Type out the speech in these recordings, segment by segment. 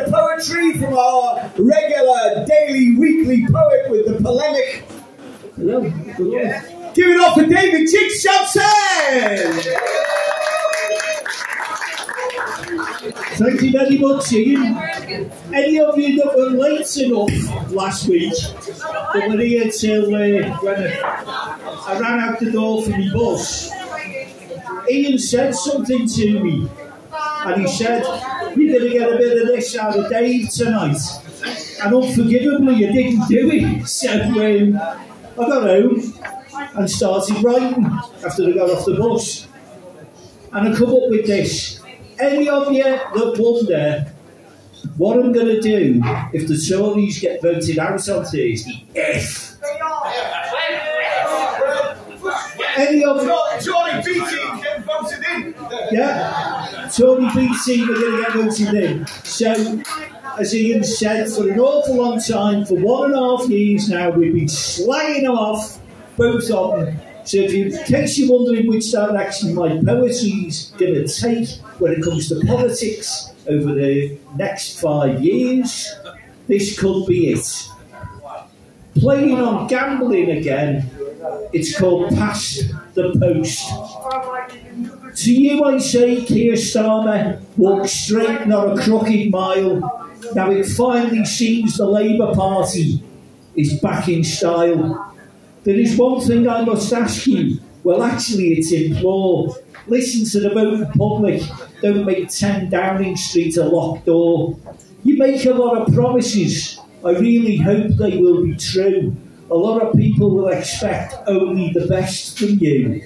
Poetry from our regular daily, weekly poet with the polemic. Hello. Yeah. Give it up for David Jinx Johnson! Thank you very much, Ian. Any of you that were late enough last week that were here till when I ran out the door for my bus, Ian said something to me, and he said, "You're going to get a bit of this out of Dave tonight." And unforgivably, I didn't do it. So I got home and started writing after I got off the bus. And I come up with this. Any of you that wonder what I'm going to do if the Tories get voted out on Thursday? If. Any of you... Tory B team getting voted in. Yeah, Tory B team are going to get voted in. So, as Ian said, for an awful long time, for 1.5 years now, we've been slagging them off, both of them. So in case you're wondering which direction my poetry is going to take when it comes to politics over the next 5 years, this could be it. Playing on gambling again, it's called Past the Post. To you I say, Keir Starmer, walk straight, not a crooked mile. Now it finally seems the Labour Party is back in style. There is one thing I must ask you. Well, actually, it's implore. Listen to the voting public. Don't make 10 Downing Street a locked door. You make a lot of promises. I really hope they will be true. A lot of people will expect only the best from you.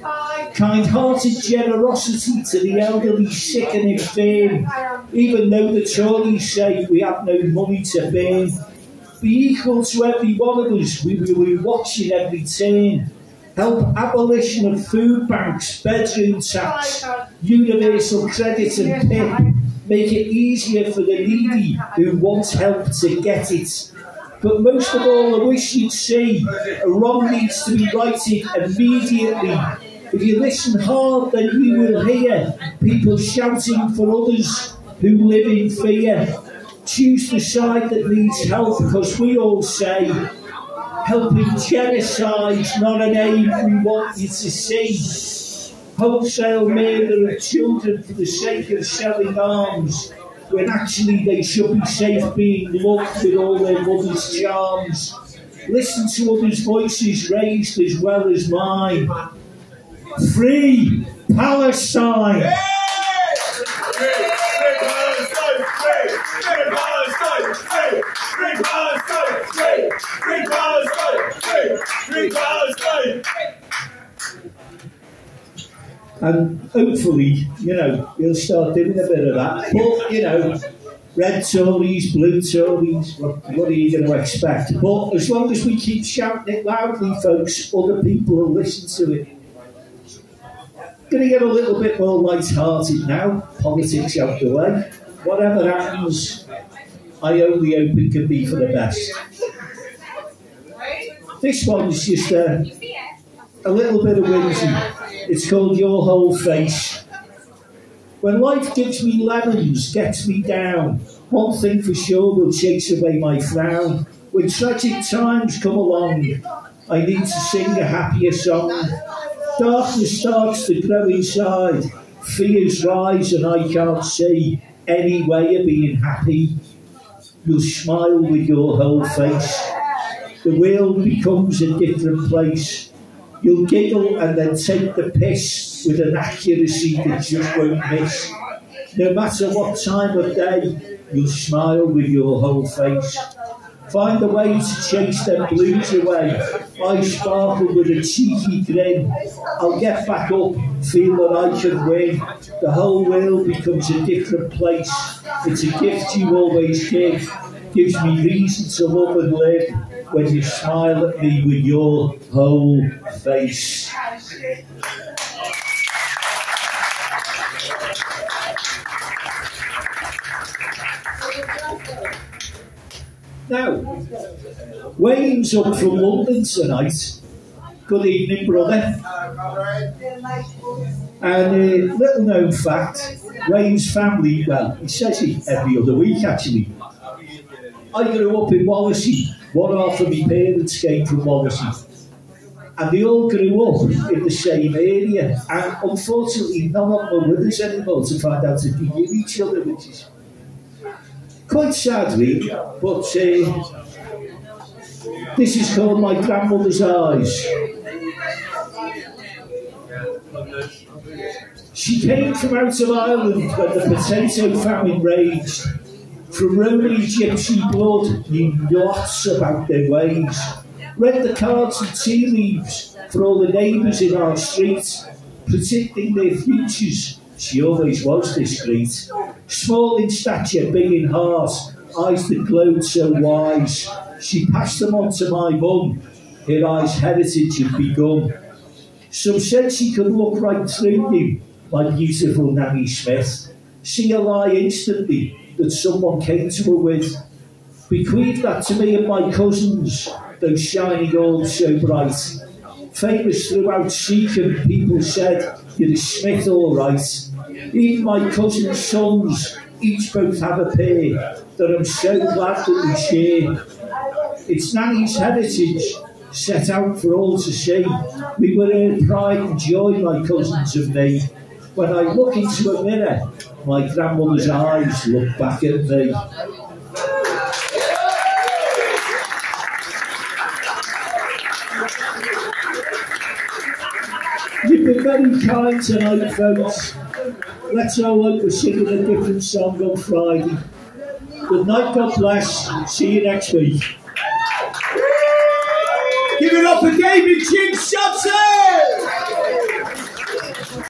Kind-hearted generosity to the elderly, sick and infirm. Even though the Tories say we have no money to burn. Be equal to every one of us, we will be watching every turn. Help abolition of food banks, bedroom tax, universal credit and PIP. Make it easier for the needy who want help to get it. But most of all, I wish you'd see a wrong needs to be righted immediately. If you listen hard, then you will hear people shouting for others who live in fear. Choose the side that needs help, because we all say helping genocide's not an aim we want you to see. Wholesale murder of children for the sake of selling arms, when actually they should be safe being loved with all their mother's charms. Listen to others' voices raised as well as mine. Free Palestine! Yeah! And hopefully, you'll start doing a bit of that. But, red Tories, blue Tories, what are you going to expect? But as long as we keep shouting it loudly, folks, other people will listen to it. Going to get a little bit more light-hearted now. Politics out the way. Whatever happens, I only hope it can be for the best. This one's just a little bit of whimsy. It's called Your Whole Face. When life gives me lemons, gets me down, one thing for sure will chase away my frown. When tragic times come along, I need to sing a happier song. Darkness starts to grow inside, fears rise and I can't see any way of being happy. You'll smile with your whole face. The world becomes a different place. You'll giggle and then take the piss with an accuracy that just won't miss. No matter what time of day, you'll smile with your whole face. Find a way to chase them blues away. I sparkle with a cheeky grin. I'll get back up, feel that I can win. The whole world becomes a different place. It's a gift you always give. Gives me reason to love and live. When you smile at me with your whole face. Now, Wayne's up from London tonight. Good evening, brother. And little known fact, Wayne's family, well, he says it every other week actually, I grew up in Wallasey. One half of my parents came from Wallasey. And they all grew up in the same area. And unfortunately, none of them are with us anymore to find out if they knew each other, which is quite sad, really. But this is called My Grandmother's Eyes. She came from out of Ireland when the potato famine raged. From Romany gypsy blood knew lots about their ways. Read the cards and tea leaves for all the neighbours in our street, predicting their futures. She always was discreet. Small in stature, big in heart, eyes that glowed so wise. She passed them on to my mum. Her eyes' heritage had begun. Some said she could look right through you, my beautiful Nanny Smith. See a lie instantly that someone came to her with. Bequeathed that to me and my cousins, those shining orbs so bright. Famous throughout Seacombe, people said, you're a Smith all right. Even my cousin's sons, each both have a pair, that I'm so glad that we share. It's Nanny's heritage, set out for all to see. We were her pride and joy, my cousins and me. When I look into a mirror, my grandmother's eyes look back at me. You've been very kind tonight, folks. Let's all hope we're singing a different song on Friday. Good night, God bless. See you next week. Give it up for David Jinx Johnson!